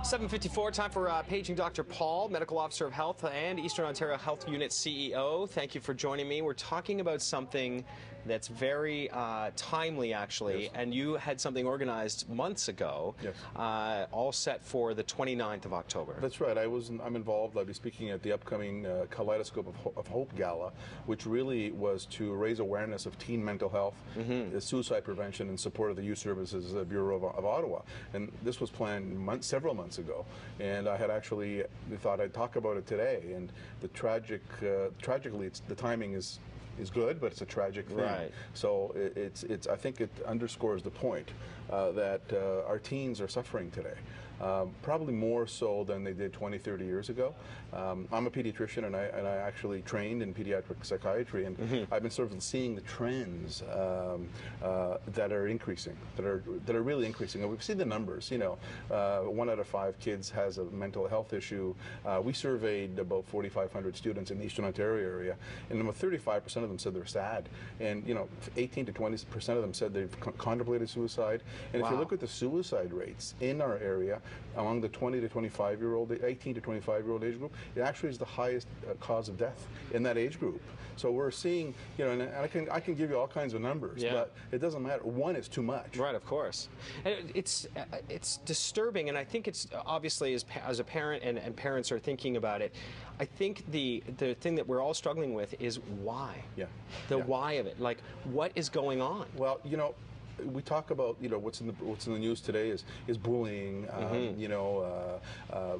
7:54, time for paging Dr. Paul, Medical Officer of Health and Eastern Ontario Health Unit CEO. Thank you for joining me. We're talking about something that's very timely, actually, Yes. and you had something organized months ago, Yes. all set for the 29th of October. That's right. I'm involved. I'll be speaking at the upcoming Kaleidoscope of Hope Gala, which really was to raise awareness of teen mental health, suicide prevention, and support of the Youth Services Bureau of Ottawa. And this was planned several months ago, and I had actually thought I'd talk about it today. And the tragically, the timing is good, but it's a tragic thing. Right. So I think it underscores the point that our teens are suffering today. Probably more so than they did 20, 30 years ago. I'm a pediatrician, and I actually trained in pediatric psychiatry, and I've been sort of seeing the trends that are increasing, that are really increasing. And we've seen the numbers. 1 out of 5 kids has a mental health issue. We surveyed about 4,500 students in the Eastern Ontario area, and about 35% of them said they're sad, and 18 to 20% of them said they've contemplated suicide. And if you look at the suicide rates in our area among the 20 to 25-year-old, 18 to 25-year-old age group, it actually is the highest cause of death in that age group. So we're seeing, and I can give you all kinds of numbers, but it doesn't matter. One is too much. Right, of course. And it's disturbing, and I think it's obviously as a parent and parents are thinking about it. I think the thing that we're all struggling with is why. Yeah. The why of it. Like, what is going on? Well, we talk about what's in the news today is bullying,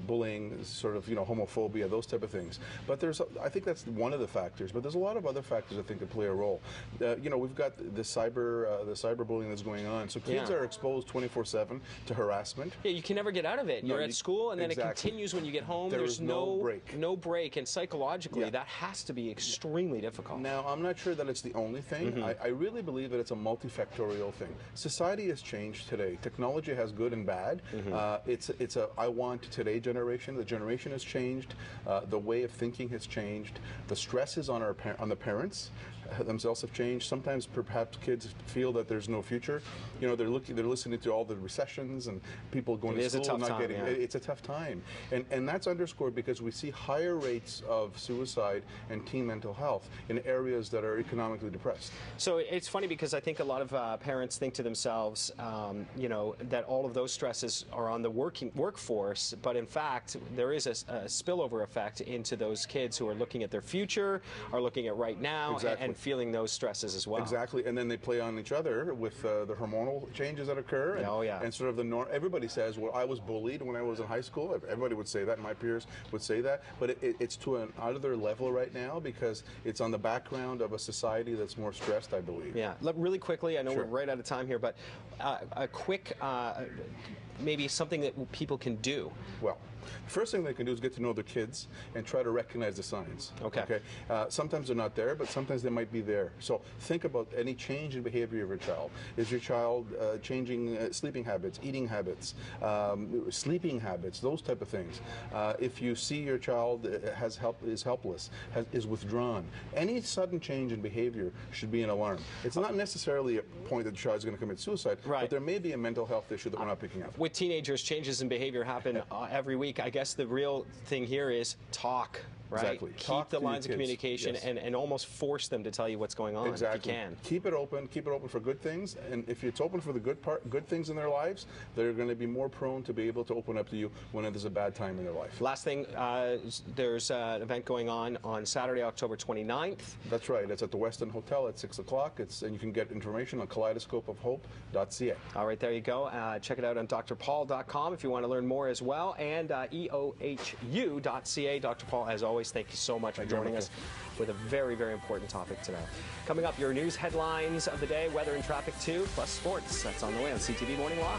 bullying, sort of homophobia, those type of things. But I think that's one of the factors. But there's a lot of other factors I think that play a role. We've got the cyberbullying that's going on. So kids are exposed 24/7 to harassment. Yeah, you can never get out of it. You're at school, and then it continues when you get home. There's no break. No break, and psychologically, that has to be extremely difficult. Now, I'm not sure that it's the only thing. I really believe that it's a multifactorial thing. Society has changed today. Technology has good and bad. It's a I want today generation. The generation has changed. The way of thinking has changed. The stresses on the parents themselves have changed. Sometimes perhaps kids feel that there's no future. They're listening to all the recessions and people going to school not getting. It's a tough time, and that's underscored because we see higher rates of suicide and teen mental health in areas that are economically depressed. So it's funny because I think a lot of parents think to themselves, that all of those stresses are on the workforce, but in fact, there is a spillover effect into those kids who are looking at their future, are looking at right now, and feeling those stresses as well. Exactly, and then they play on each other with the hormonal changes that occur. And sort of the norm. Everybody says, well, I was bullied when I was in high school. Everybody would say that. My peers would say that. But it's to an other level right now because it's on the background of a society that's more stressed, I believe. Yeah. Really quickly, I know we're right out of time here, but a quick, maybe something that people can do. Well, the first thing they can do is get to know their kids and try to recognize the signs. Okay. Sometimes they're not there, but sometimes they might be there. So think about any change in behavior of your child. Is your child changing sleeping habits, eating habits, sleeping habits, those type of things? If you see your child is helpless, is withdrawn, any sudden change in behavior should be an alarm. It's not necessarily a point that the child is going to commit suicide, but there may be a mental health issue that we're not picking up. With teenagers, changes in behavior happen every week. I guess the real thing here is talk. Right? Exactly. Keep the lines of communication and almost force them to tell you what's going on if you can. Keep it open for good things, and if it's open for the good things in their lives, they're going to be more prone to be able to open up to you when there's a bad time in their life. Last thing, there's an event going on Saturday, October 29th. That's right. It's at the Westin Hotel at 6 o'clock. And you can get information on kaleidoscopeofhope.ca. All right, there you go. Check it out on drpaul.com if you want to learn more as well, and eohu.ca. Dr. Paul, as always, thank you so much for joining us with a very, very important topic today. Coming up, your news headlines of the day, weather and traffic too, plus sports. That's on the way on CTV Morning Law.